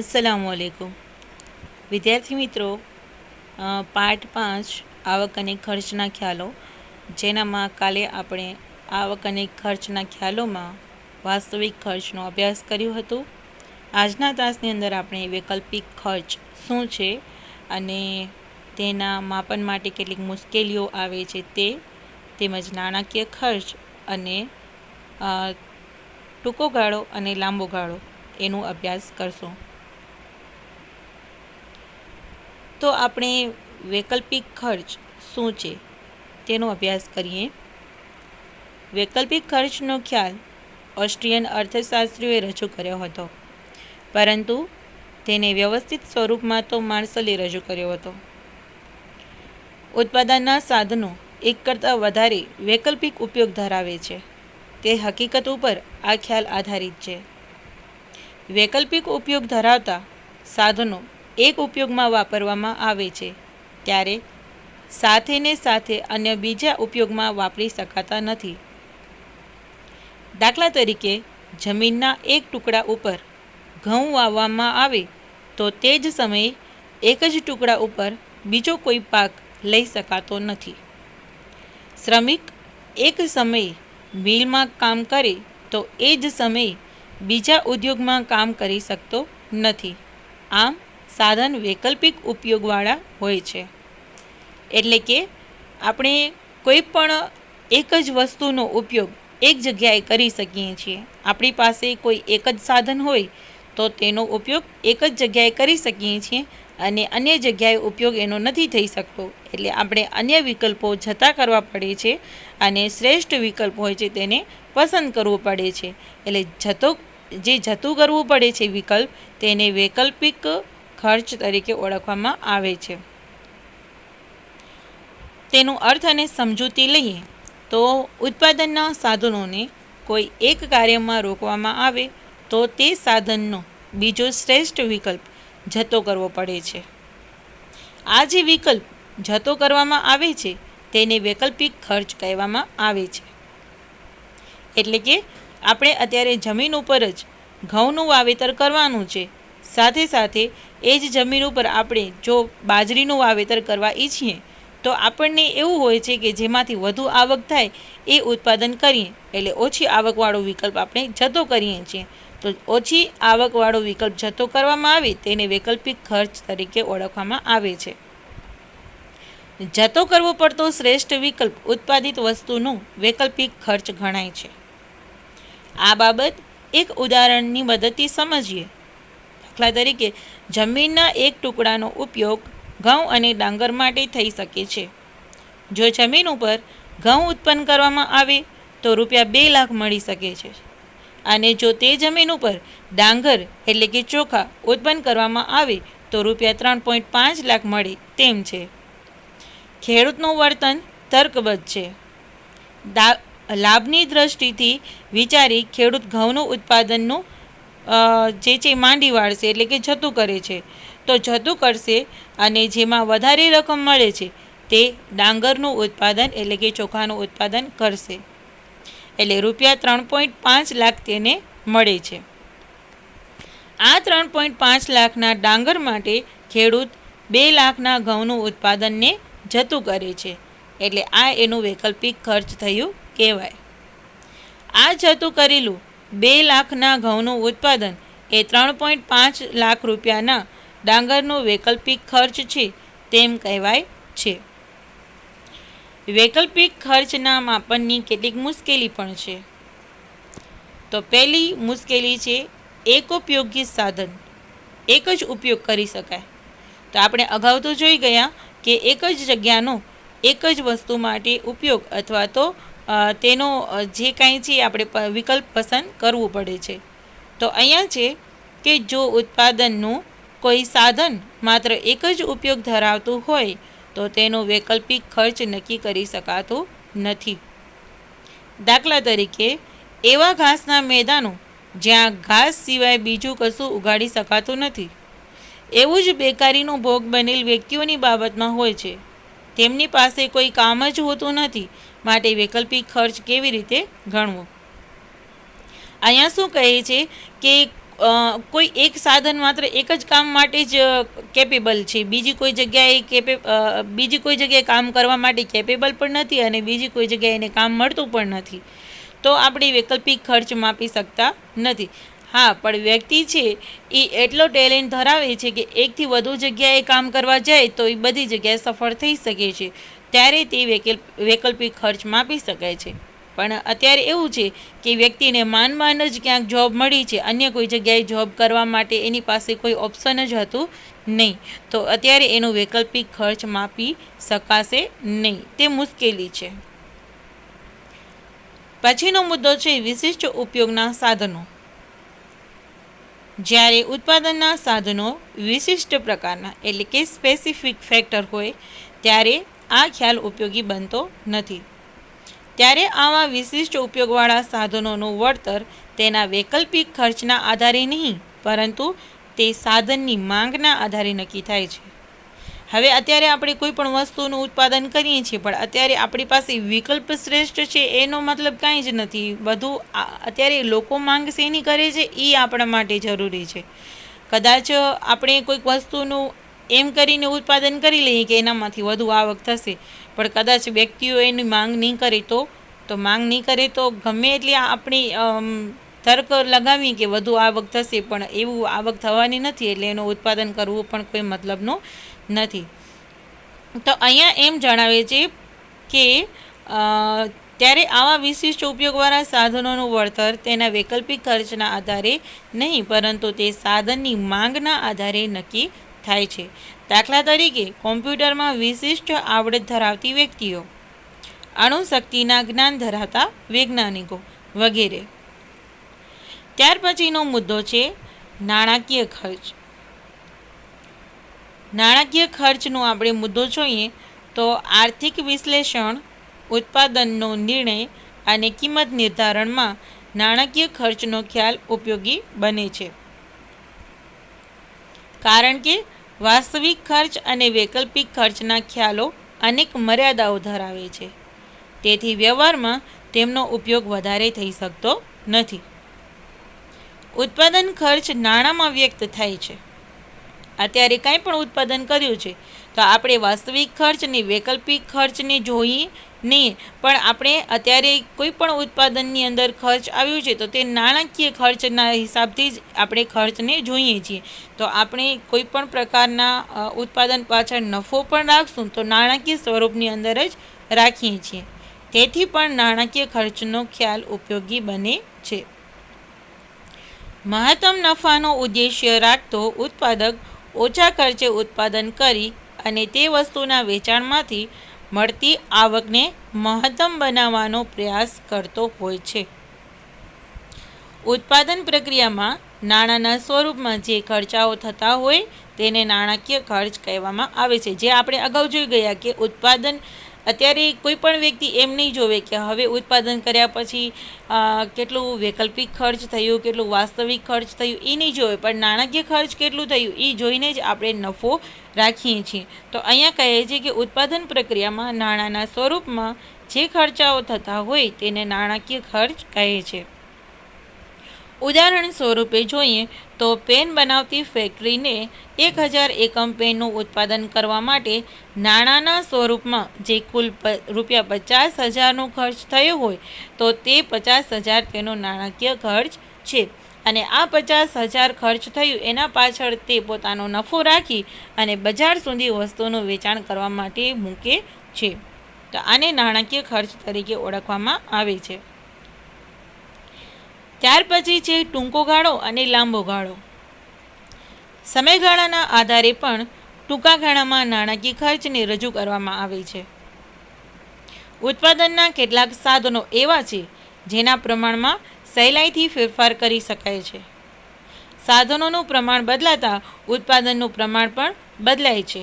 अस्सलामुअलैकुम विद्यार्थी मित्रों, पाठ 5 आवक अने खर्चना ख्यालों, जेनामां काले आपणे आवक अने खर्चना ख्यालोमां वास्तविक खर्चनो अभ्यास कर्यो हतो। आजना तासनी अंदर आपणे वैकल्पिक खर्च शुं छे अने तेना मापन माटे केटलीक मुश्केलीओ आवे छे तेमज नाणाकीय खर्च अने टूंको गाळो अने लांबो गाळो एनो अभ्यास करशुं। तो આપણે વૈકલ્પિક ખર્ચ શું છે તેનો અભ્યાસ કરીએ। વૈકલ્પિક ખર્ચનો ખ્યાલ ઓસ્ટ્રિયન અર્થશાસ્ત્રીઓએ રજૂ કર્યો હતો, પરંતુ તેને વ્યવસ્થિત સ્વરૂપમાં તો માર્શલે રજૂ કર્યો હતો। ઉત્પાદનના સાધનો એક કરતાં વધારે વૈકલ્પિક ઉપયોગ ધરાવે છે તે હકીકત ઉપર આ ખ્યાલ આધારિત છે। વૈકલ્પિક ઉપયોગ ધરાવતા સાધનો એક ઉપયોગમાં વાપરવામાં આવે છે ત્યારે સાથે ને સાથે અન્ય બીજા ઉપયોગમાં વાપરી શકાતા નથી। દાખલા તરીકે, જમીનના એક ટુકડા ઉપર ઘઉં વાવવામાં આવે તો તે જ સમયે એક જ ટુકડા ઉપર બીજો કોઈ પાક લઈ શકાતો નથી। શ્રમિક એક સમયે મિલમાં કામ કરે તો એ જ સમયે બીજા ઉદ્યોગમાં કામ કરી શકતો નથી। આમ સાધન વૈકલ્પિક ઉપયોગવાળા હોય છે, એટલે કે આપણે કોઈ પણ એક જ વસ્તુનો ઉપયોગ એક જગ્યાએ કરી શકીએ છીએ। આપણી પાસે કોઈ એક જ સાધન હોય તો તેનો ઉપયોગ એક જ જગ્યાએ કરી શકીએ છીએ અને અન્ય જગ્યાએ ઉપયોગ એનો નથી થઈ શકતો, એટલે આપણે અન્ય વિકલ્પો જતા કરવા પડે છે અને શ્રેષ્ઠ વિકલ્પ હોય છે તેને પસંદ કરવું પડે છે। એટલે જતું કરવું પડે છે વિકલ્પ, તેને વૈકલ્પિક ખર્ચ તરીકે ઓળખવામાં આવે છે। તેનો અર્થ અને સમજૂતી લઈએ તો ઉત્પાદનના સાધનોને કોઈ એક કાર્યમાં રોકવામાં આવે તો તે સાધનનો બીજો શ્રેષ્ઠ વિકલ્પ જતો કરવો પડે છે। આ જે વિકલ્પ જતો કરવામાં આવે છે તેને વૈકલ્પિક ખર્ચ કહેવામાં આવે છે। એટલે કે આપણે અત્યારે જમીન ઉપર જ ઘઉંનું વાવેતર કરવાનું છે, સાથે સાથે એ જ જમીન ઉપર આપણે જો બાજરીનું વાવેતર કરવા ઈચ્છીએ તો આપણને એવું હોય છે કે જેમાંથી વધુ આવક થાય એ ઉત્પાદન કરીએ, એટલે ઓછી આવકવાળો વિકલ્પ આપણે જતો કરીએ છીએ। તો ઓછી આવકવાળો વિકલ્પ જતો કરવામાં આવે તેને વૈકલ્પિક ખર્ચ તરીકે ઓળખવામાં આવે છે। જતો કરવો પડતો શ્રેષ્ઠ વિકલ્પ ઉત્પાદિત વસ્તુનો વૈકલ્પિક ખર્ચ ગણાય છે। આ બાબત એક ઉદાહરણની મદદથી સમજીએ। દાખલા તરીકે, જમીનના એક ટુકડાનો ઉપયોગ ઘઉં અને ડાંગર માટે થઈ શકે છે। જો જમીન ઉપર ઘઉં ઉત્પન્ન કરવામાં આવે તો ₹2 લાખ મળી શકે છે, અને જો તે જમીન ઉપર ડાંગર એટલે કે ચોખા ઉત્પન્ન કરવામાં આવે તો ₹3.5 લાખ મળે તેમ છે। ખેડૂતનું વર્તન તર્કબદ્ધ છે। લાભની દ્રષ્ટિથી વિચારી ખેડૂત ઘઉંનું ઉત્પાદનનું જે માંડી વાળશે, એટલે કે જતું કરે છે તો જતું કરશે, અને જેમાં વધારે રકમ મળે છે તે ડાંગરનું ઉત્પાદન એટલે કે ચોખાનું ઉત્પાદન કરશે, એટલે ₹3.5 લાખ તેને મળે છે। આ 3.5 લાખના ડાંગર માટે ખેડૂત 2 લાખના ઘઉંનું ઉત્પાદનને જતું કરે છે, એટલે આ એનું વૈકલ્પિક ખર્ચ થયું કહેવાય। આ જતું કરેલું 2 લાખના ઘઉંનું ઉત્પાદન એ 3.5 લાખ રૂપિયાના ડાંગરનો વૈકલ્પિક ખર્ચ છે તેમ કહેવાય છે। વૈકલ્પિક ખર્ચના માપનની કેટલીક મુશ્કેલી પણ છે। તો પહેલી મુશ્કેલી છે એકોપયોગી સાધન, એક જ ઉપયોગ કરી શકાય। તો આપણે અગાઉ તો જોઈ ગયા કે એક જ જગ્યાનો એક જ વસ્તુ માટે ઉપયોગ અથવા તો તેનો જે કાંઈ છે આપણે વિકલ્પ પસંદ કરવું પડે છે। તો અહીંયા છે કે જો ઉત્પાદનનું કોઈ સાધન માત્ર એક જ ઉપયોગ ધરાવતું હોય તો તેનો વૈકલ્પિક ખર્ચ નક્કી કરી શકાતો નથી। દાખલા તરીકે, એવા ઘાસના મેદાનો જ્યાં ઘાસ સિવાય બીજું કશું ઉગાડી શકાતું નથી। એવું જ બેકારીનો ભોગ બનેલ વ્યક્તિઓની બાબતમાં હોય છે। તેમની પાસે કોઈ કામ જ હોતું નથી, માટે વૈકલ્પિક ખર્ચ કેવી રીતે ગણવો? અહીંયા શું કહે છે કે કોઈ એક સાધન માત્ર એક જ કામ માટે જ કેપેબલ છે, બીજી કોઈ જગ્યાએ કામ કરવા માટે કેપેબલ પણ નથી અને બીજી કોઈ જગ્યાએ એને કામ મળતું પણ નથી, તો આપણે વૈકલ્પિક ખર્ચ માપી શકતા નથી. હા, પણ વ્યક્તિ છે એ એટલો ટેલેન્ટ ધરાવે છે કે એકથી વધુ જગ્યાએ કામ કરવા જાય તો એ બધી જગ્યાએ સફળ થઈ શકે છે, ત્યારે તે વૈકલ્પિક ખર્ચ માપી શકાય છે. પણ અત્યારે એવું છે કે વ્યક્તિને માંડ જ ક્યાંક જોબ મળી છે, અન્ય કોઈ જગ્યાએ જોબ કરવા માટે એની પાસે કોઈ ઓપ્શન જ હતું નહીં, તો અત્યારે એનો વૈકલ્પિક ખર્ચ માપી શકાશે નહીં, તે મુશ્કેલી છે. પછીનો મુદ્દો છે વિશિષ્ટ ઉપયોગના સાધનો. જ્યારે ઉત્પાદનના સાધનો વિશિષ્ટ પ્રકારના એટલે કે સ્પેસિફિક ફેક્ટર હોય ત્યારે આ ખ્યાલ ઉપયોગી બનતો નથી. ત્યારે આવા વિશિષ્ટ ઉપયોગવાળા સાધનોનું વળતર તેના વૈકલ્પિક ખર્ચના આધારે નહીં, પરંતુ તે સાધનની માંગના આધારે નક્કી થાય છે. હવે અત્યારે આપણે કોઈ પણ વસ્તુનું ઉત્પાદન કરીએ છીએ, પણ અત્યારે આપણી પાસે વિકલ્પ શ્રેષ્ઠ છે એનો મતલબ કાંઈ જ નથી. બધું અત્યારે લોકો માંગ શેની કરે છે એ આપણા માટે જરૂરી છે. કદાચ આપણે કોઈક વસ્તુનું એમ કરીને ઉત્પાદન કરી લઈએ કે એનામાંથી વધુ આવક થશે, પણ કદાચ વ્યક્તિઓ એની માંગ નહીં કરે તો માંગ નહીં કરે તો ગમે એટલી આપણી તર્ક લગાવીએ કે વધુ આવક થશે, પણ એવું આવક થવાની નથી, એટલે એનું ઉત્પાદન કરવું પણ કોઈ મતલબનું નથી. તો અહીંયા એમ જણાવે છે કે ત્યારે આવા વિશિષ્ટ ઉપયોગવાળા સાધનોનું વળતર તેના વૈકલ્પિક ખર્ચના આધારે નહીં, પરંતુ તે સાધનની માંગના આધારે નક્કી થાય છે. દાખલા તરીકે કોમ્પ્યુટરમાં વિશિષ્ટ આવડત ધરાવતી વ્યક્તિઓ, અણુશક્તિના જ્ઞાન ધરાવતા વૈજ્ઞાનિકો વગેરે. ત્યાર પછીનો મુદ્દો છે નાણાકીય ખર્ચ. નાણાકીય ખર્ચનો આપણે મુદ્દો જોઈએ તો આર્થિક વિશ્લેષણ, ઉત્પાદનનો નિર્ણય અને કિંમત નિર્ધારણમાં નાણાકીય ખર્ચનો ખ્યાલ ઉપયોગી બને છે, કારણ કે વાસ્તવિક ખર્ચ અને વૈકલ્પિક ખર્ચના ખ્યાલો અનેક મર્યાદાઓ ધરાવે છે, તેથી વ્યવહારમાં તેમનો ઉપયોગ વધારે થઈ શકતો નથી. ઉત્પાદન ખર્ચ નાણાંમાં વ્યક્ત થાય છે. અત્યારે કાંઈ પણ ઉત્પાદન કર્યું છે તો આપણે વાસ્તવિક ખર્ચ અને વૈકલ્પિક ખર્ચને જોઈએ નહીં, પણ આપણે અત્યારે કોઈ પણ ઉત્પાદનની અંદર ખર્ચ આવ્યું છે તો તે નાણાકીય ખર્ચના હિસાબથી જ આપણે ખર્ચને જોઈએ છીએ. તો આપણે કોઈ પણ પ્રકારના ઉત્પાદન પાછળ નફો પણ રાખશું તો નાણાકીય સ્વરૂપની અંદર જ રાખીએ છીએ, તેથી પણ નાણાકીય ખર્ચનો ખ્યાલ ઉપયોગી બને છે. મહત્તમ નફાનો ઉદ્દેશ્ય રાખતો ઉત્પાદક ઓછા ખર્ચે ઉત્પાદન કરી અને તે વસ્તુના વેચાણમાંથી મળતી આવકને મહત્તમ બનાવવાનો પ્રયાસ કરતો હોય છે. ઉત્પાદન પ્રક્રિયામાં નાણાંના સ્વરૂપમાં જે ખર્ચાઓ થતા હોય તેને નાણાકીય ખર્ચ કહેવામાં આવે છે. જે આપણે અગાઉ જોઈ ગયા કે ઉત્પાદન અત્યારે કોઈ પણ વ્યક્તિ એમ નહીં જોવે કે હવે ઉત્પાદન કર્યા પછી કેટલું વૈકલ્પિક ખર્ચ થયું, કેટલું વાસ્તવિક ખર્ચ થયું એ નહીં જોવે, પણ નાણાકીય ખર્ચ કેટલું થયું એ જોઈને જ આપણે નફો રાખીએ છીએ. તો અહીંયા કહે છે કે ઉત્પાદન પ્રક્રિયામાં નાણાંના સ્વરૂપમાં જે ખર્ચાઓ થતા હોય તેને નાણાકીય ખર્ચ કહે છે. ઉદાહરણ સ્વરૂપે જોઈએ તો પેન બનાવતી ફેક્ટરીને 1000 એકમ પેનનું ઉત્પાદન કરવા માટે નાણાંના સ્વરૂપમાં જે કુલ ₹50,000નો ખર્ચ થયો હોય તો તે 50,000 તેનો નાણાકીય ખર્ચ છે, અને આ 50,000 ખર્ચ થયું એના પાછળ તે પોતાનો નફો રાખી અને બજાર સુધી વસ્તુનું વેચાણ કરવા માટે મૂકે છે. તો આને નાણાકીય ખર્ચ તરીકે ઓળખવામાં આવે છે. ત્યાર પછી છે ટૂંકો ગાળો અને લાંબો ગાળો. સમયગાળાના આધારે પણ ટૂંકા ગાળામાં નાણાકીય ખર્ચને રજૂ કરવામાં આવે છે. ઉત્પાદનના કેટલાક સાધનો એવા છે જેના પ્રમાણમાં સહેલાઈથી ફેરફાર કરી શકાય છે. સાધનોનું પ્રમાણ બદલાતા ઉત્પાદનનું પ્રમાણ પણ બદલાય છે,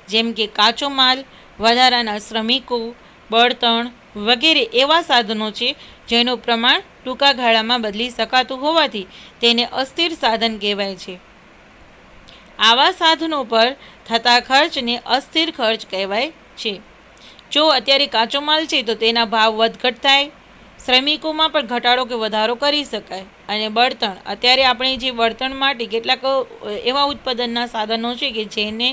જેમ કે કાચો માલ, વધારાના શ્રમિકો, બળતણ વગેરે એવા સાધનો છે જેનું પ્રમાણ ટૂંકા ગાળામાં બદલી શકાતું હોવાથી તેને અસ્થિર સાધન કહેવાય છે. આવા સાધનો પર થતા ખર્ચને અસ્થિર ખર્ચ કહેવાય છે. જો અત્યારે કાચો માલ છે તો તેના ભાવ વધઘટ થાય, શ્રમિકોમાં પણ ઘટાડો કે વધારો કરી શકાય, અને બળતણ. અત્યારે આપણે જે બળતણ માટે કેટલાક એવા ઉત્પાદનના સાધનો છે કે જેને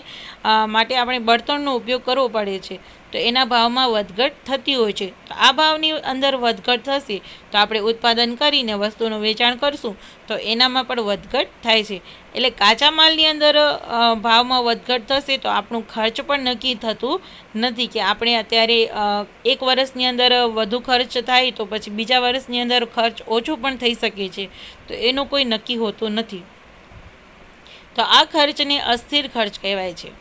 માટે આપણે બળતણનો ઉપયોગ કરવો પડે છે, તો એના ભાવમાં વધઘટ થતી હોય છે. તો આ ભાવની અંદર વધઘટ થશે તો આપણે ઉત્પાદન કરીને વસ્તુનું વેચાણ કરશું તો એનામાં પણ વધઘટ થાય છે. એટલે કાચા માલની અંદર ભાવમાં વધઘટ થશે તો આપણું ખર્ચ પણ નક્કી થતું નથી કે આપણે અત્યારે એક વર્ષની અંદર વધુ ખર્ચ થાય તો પછી બીજા વર્ષની અંદર ખર્ચ ઓછો પણ થઈ શકે છે, તો એનું કોઈ નક્કી હોતું નથી. તો આ ખર્ચને અસ્થિર ખર્ચ કહેવાય છે.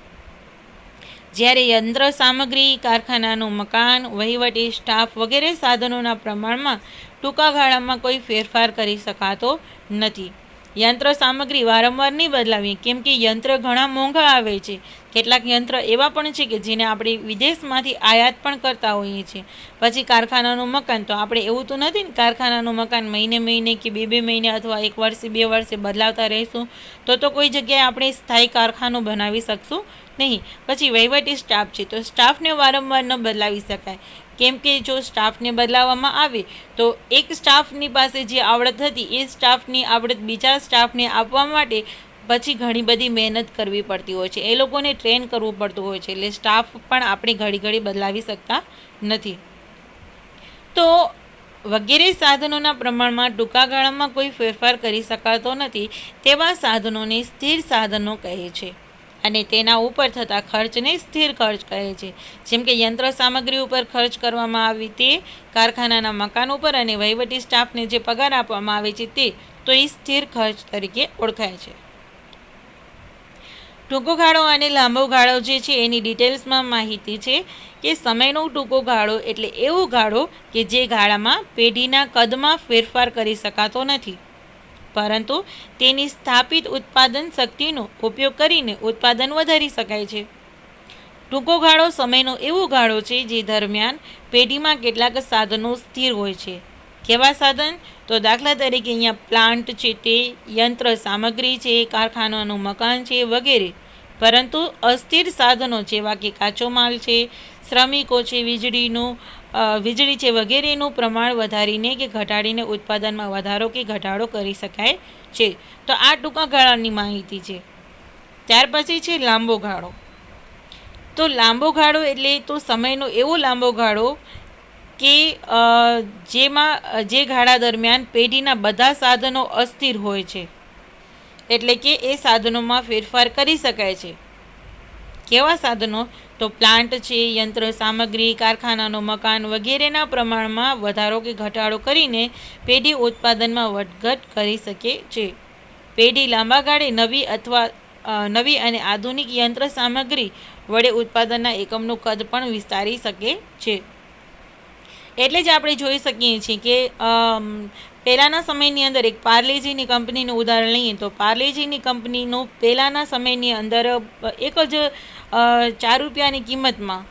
જ્યારે યંત્ર સામગ્રી, કારખાનાનું મકાન, વહીવટી સ્ટાફ વગેરે સાધનોના પ્રમાણમાં ટૂંકા ગાળામાં કોઈ ફેરફાર કરી શકાતો નથી. યંત્ર સામગ્રી વારંવાર નહીં બદલાવી, કેમ કે યંત્ર ઘણા મોંઘા આવે છે. કેટલાક યંત્ર એવા પણ છે કે જેને આપણે વિદેશમાંથી આયાત પણ કરતા હોઈએ છીએ. પછી કારખાનાનું મકાન, તો આપણે એવું તો નથી ને કારખાનાનું મકાન મહિને કે બે મહિને અથવા એક વર્ષે 2 વર્ષે બદલાવતા રહીશું તો કોઈ જગ્યાએ આપણે સ્થાયી કારખાનું બનાવી શકશું નહીં. પછી વહીવટી સ્ટાફ છે, તો સ્ટાફને વારંવાર ન બદલાવી શકાય, કેમ કે જો સ્ટાફને બદલાવવામાં આવે તો એક સ્ટાફની પાસે જે આવડત હતી એ સ્ટાફની આવડત બીજા સ્ટાફને આપવા માટે પછી ઘણી બધી મહેનત કરવી પડતી હોય છે, એ લોકોને ટ્રેન કરવું પડતું હોય છે. એટલે સ્ટાફ પણ આપણે ઘડી બદલાવી શકતા નથી. તો વગેરે સાધનોના પ્રમાણમાં ટૂંકા ગાળામાં કોઈ ફેરફાર કરી શકાતો નથી તેવા સાધનોને સ્થિર સાધનો કહે છે અને તેના ઉપર થતા ખર્ચને સ્થિર ખર્ચ કહે છે. જેમ કે યંત્ર સામગ્રી ઉપર ખર્ચ કરવામાં આવે તે, કારખાનાના મકાન ઉપર અને વહીવટી સ્ટાફને જે પગાર આપવામાં આવે છે તે, તો એ સ્થિર ખર્ચ તરીકે ઓળખાય છે. ટૂંકો ગાળો અને લાંબો ગાળો જે છે એની ડિટેલ્સમાં માહિતી છે કે સમયનો ટૂંકો ગાળો એટલે એવો ગાળો કે જે ગાળામાં પેઢીના કદમાં ફેરફાર કરી શકાતો નથી, પરંતુ તેની સ્થાપિત ઉત્પાદન શક્તિનો ઉપયોગ કરીને ઉત્પાદન વધારી શકાય છે. ટૂંકો ગાળો સમયનો એવો ગાળો છે જે દરમિયાન પેઢીમાં કેટલાક સાધનો સ્થિર હોય છે. કેવા સાધન? તો દાખલા તરીકે અહીંયા પ્લાન્ટ છે તે, યંત્ર સામગ્રી છે, કારખાનાનું મકાન છે વગેરે. પરંતુ અસ્થિર સાધનો જેવા કે કાચો માલ છે, શ્રમિકો છે, વીજળી છે વગેરેનું પ્રમાણ વધારીને કે ઘટાડીને ઉત્પાદનમાં વધારો કે ઘટાડો કરી શકાય છે. તો આ ટૂંકા ગાળાની માહિતી છે. ત્યાર પછી છે લાંબો ગાળો. તો લાંબો ગાળો એટલે તો સમયનો એવો લાંબો ગાળો કે જેમાં જે ગાળા દરમિયાન પેઢીના બધા સાધનો અસ્થિર હોય છે, એટલે કે એ સાધનોમાં ફેરફાર કરી શકાય છે. કેવા સાધનો? તો પ્લાન્ટ છે, યંત્ર સામગ્રી, કારખાનાનું મકાન વગેરેના પ્રમાણમાં વધારો કે ઘટાડો કરીને પેઢી ઉત્પાદનમાં વધઘટ કરી શકે છે. પેઢી લાંબા ગાળે નવી અને આધુનિક યંત્ર સામગ્રી વડે ઉત્પાદનના એકમનું કદ પણ વિસ્તારી શકે છે. એટલે જ આપણે જોઈ શકીએ છીએ કે પહેલાંના સમયની અંદર એક પાર્લેજીની કંપનીનું ઉદાહરણ લઈએ તો પાર્લેજીની કંપનીનું પહેલાંના સમયની અંદર એક જ 4 રૂપિયાની કિંમતમાં,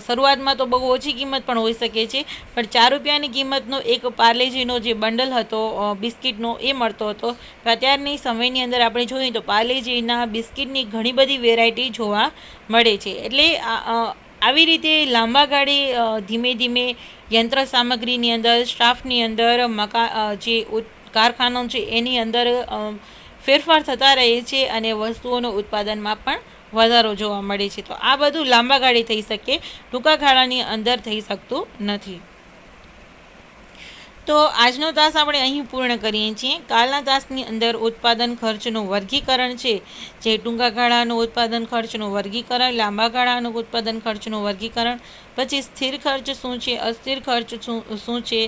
શરૂઆતમાં તો બહુ ઓછી કિંમત પણ હોઈ શકે છે, પણ 4 રૂપિયાની કિંમતનો એક પાર્લેજીનો જે બંડલ હતો બિસ્કિટનો એ મળતો હતો. તો અત્યારની સમયની અંદર આપણે જોઈએ તો પાર્લેજીના બિસ્કિટની ઘણી બધી વેરાયટી જોવા મળે છે. એટલે આવી રીતે લાંબા ગાળે ધીમે ધીમે યંત્ર સામગ્રીની અંદર, સ્ટાફની અંદર, જે કારખાનો છે એની અંદર ફેરફાર થતા રહે છે અને વસ્તુઓનું ઉત્પાદનમાં પણ વધારો જોવા મળે છે. તો આ બધું લાંબા ગાળે થઈ શકે, ટૂંકા ગાળાની અંદર થઈ શકતું નથી. તો આજનો તાસ આપણે અહીં પૂર્ણ કરીએ છીએ. કાલના તાસની અંદર ઉત્પાદન ખર્ચનું વર્ગીકરણ છે, જે ટૂંકા ગાળાનું ઉત્પાદન ખર્ચનું વર્ગીકરણ, લાંબા ગાળાનું ઉત્પાદન ખર્ચનું વર્ગીકરણ, પછી સ્થિર ખર્ચ શું છે, અસ્થિર ખર્ચ શું છે.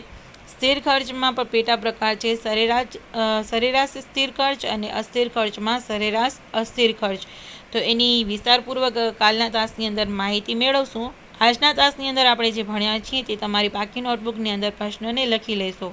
સ્થિર ખર્ચમાં પણ પેટા પ્રકાર છે, સરેરાશ સ્થિર ખર્ચ અને અસ્થિર ખર્ચમાં સરેરાશ અસ્થિર ખર્ચ. તો એની વિસ્તારપૂર્વક કાલના તાસની અંદર માહિતી મેળવશું. આજના તાસની અંદર આપણે જે ભણ્યા છીએ તે તમારી બાકી નોટબુકની અંદર પ્રશ્નને લખી લેશો.